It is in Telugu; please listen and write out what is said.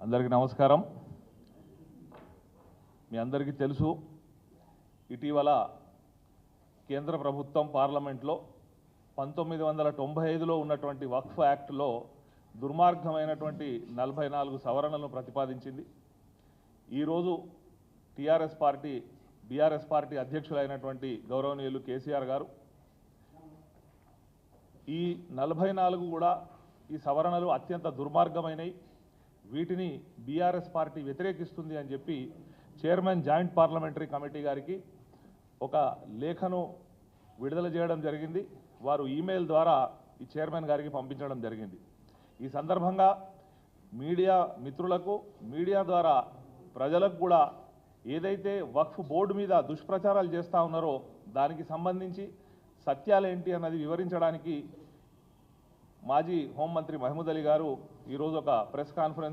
అందరికీ నమస్కారం. మీ అందరికీ తెలుసు, ఇటీవల కేంద్ర ప్రభుత్వం పార్లమెంట్లో 1995లో ఉన్నటువంటి వక్ఫ్ యాక్ట్లో దుర్మార్గమైనటువంటి 44 సవరణలను ప్రతిపాదించింది. ఈరోజు బీఆర్ఎస్ పార్టీ అధ్యక్షులైనటువంటి గౌరవనీయులు కేసీఆర్ గారు ఈ 44 కూడా ఈ సవరణలు అత్యంత దుర్మార్గమైనవి, వీటిని బీఆర్ఎస్ పార్టీ వ్యతిరేకిస్తుంది అని చెప్పి చైర్మన్ జాయింట్ పార్లమెంటరీ కమిటీ గారికి ఒక లేఖను విడుదల చేయడం జరిగింది. వారు ఈమెయిల్ ద్వారా ఈ చైర్మన్ గారికి పంపించడం జరిగింది. ఈ సందర్భంగా మీడియా మిత్రులకు, మీడియా ద్వారా ప్రజలకు కూడా ఏదైతే వక్ఫ్ బోర్డు మీద దుష్ప్రచారాలు చేస్తూ ఉన్నారో దానికి సంబంధించి సత్యాలేంటి అన్నది వివరించడానికి మాజీ హోంమంత్రి మహమూద్ అలీ గారు ఈరోజు ఒక ప్రెస్ కాన్ఫరెన్స్